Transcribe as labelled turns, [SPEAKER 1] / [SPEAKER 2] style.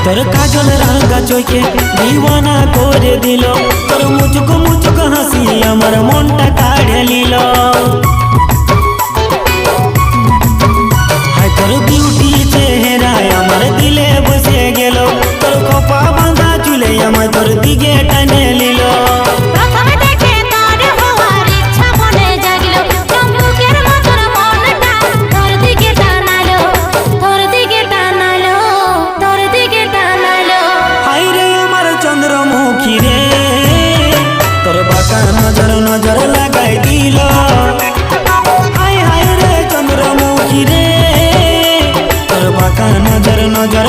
[SPEAKER 1] তোর কাজল রাঙা চোখে দিওয়ানা করে দিল, তোর মুচুক মুচুক হাসি আমার মনটা কাড়ে নিল। হায় তোর বিউটি চেহারায় আমার দিলে বসে গেল, তোর খোপা বাঁধা চুলে আমার তোর দিকে টানে নিল। নজর নজর লাগাই দিল, হায় হায় রে চন্দ্রমুখী রে, তোর বাঁকা নজর নজর